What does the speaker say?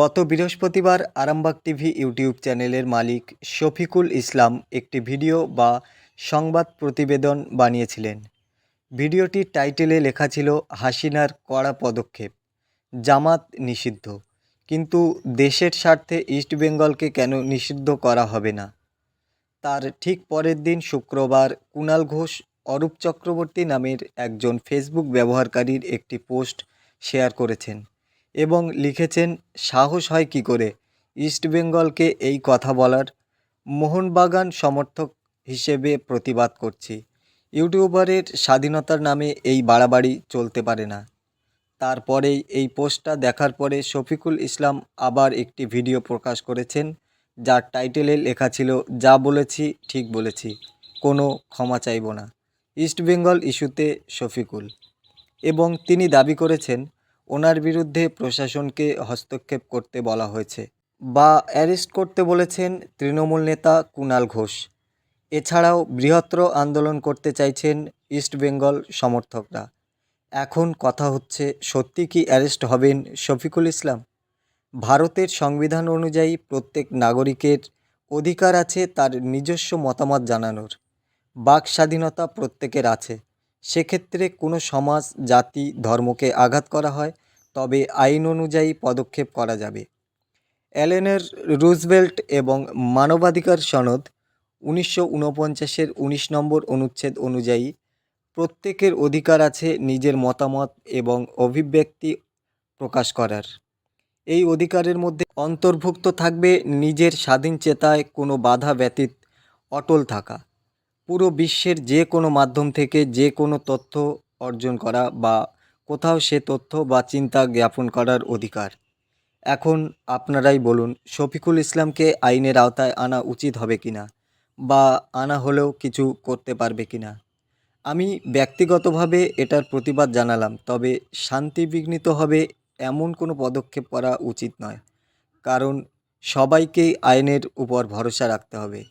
গত বৃহস্পতিবার Arambagh TV YouTube চ্যানেলের মালিক শফিকুল ইসলাম একটি ভিডিও বা সংবাদ প্রতিবেদন বানিয়েছিলেন। ভিডিওটির টাইটেলে লেখা ছিল হাসিনার কড়া পদক্ষেপ, জামাত নিষিদ্ধ, কিন্তু দেশের স্বার্থে ইস্টবেঙ্গলকে কেন নিষিদ্ধ করা হবে না। তার ঠিক পরের দিন শুক্রবার কুণাল ঘোষ অরূপ চক্রবর্তী নামের একজন ফেসবুক ব্যবহারকারীর একটি পোস্ট শেয়ার করেছেন এবং লিখেছেন, সাহস হয় কী করে ইস্টবেঙ্গলকে এই কথা বলার। মোহনবাগান সমর্থক হিসেবে প্রতিবাদ করছি, ইউটিউবারের স্বাধীনতার নামে এই বাড়াবাড়ি চলতে পারে না। তারপরেই এই পোস্টটা দেখার পরে শফিকুল ইসলাম আবার একটি ভিডিও প্রকাশ করেছেন, যার টাইটেলে লেখা ছিল, যা বলেছি ঠিক বলেছি, কোনো ক্ষমা চাইব না, ইস্টবেঙ্গল ইস্যুতে শফিকুল। এবং তিনি দাবি করেছেন ওনার বিরুদ্ধে প্রশাসনকে হস্তক্ষেপ করতে বলা হয়েছে বা অ্যারেস্ট করতে বলেছেন তৃণমূল নেতা কুণাল ঘোষ। এছাড়াও বৃহত্তর আন্দোলন করতে চাইছেন ইস্টবেঙ্গল সমর্থকরা। এখন কথা হচ্ছে, সত্যি কি অ্যারেস্ট হবেন শফিকুল ইসলাম? ভারতের সংবিধান অনুযায়ী প্রত্যেক নাগরিকের অধিকার আছে তার নিজস্ব মতামত জানানোর। বাক স্বাধীনতা প্রত্যেকের আছে। সেক্ষেত্রে কোনো সমাজ, জাতি, ধর্মকে আঘাত করা হয় তবে আইন অনুযায়ী পদক্ষেপ করা যাবে। এলেনর রুজভেল্ট এবং মানবাধিকার সনদ 1949-এর 19 নম্বর অনুচ্ছেদ অনুযায়ী প্রত্যেকের অধিকার আছে নিজের মতামত এবং অভিব্যক্তি প্রকাশ করার। এই অধিকারের মধ্যে অন্তর্ভুক্ত থাকবে নিজের স্বাধীন চেতায় কোনো বাধা ব্যতীত অটল থাকা, পুরো বিশ্বের যে কোনো মাধ্যম থেকে যে কোনো তথ্য অর্জন করা বা কোথাও সে তথ্য বা চিন্তা জ্ঞাপন করার অধিকার। এখন আপনারাই বলুন, শফিকুল ইসলামকে আইনের আওতায় আনা উচিত হবে কিনা, বা আনা হলেও কিছু করতে পারবে কিনা। আমি ব্যক্তিগতভাবে এটার প্রতিবাদ জানালাম, তবে শান্তি বিঘ্নিত হবে এমন কোনো পদক্ষেপ করা উচিত নয়, কারণ সবাইকেই আইনের উপর ভরসা রাখতে হবে।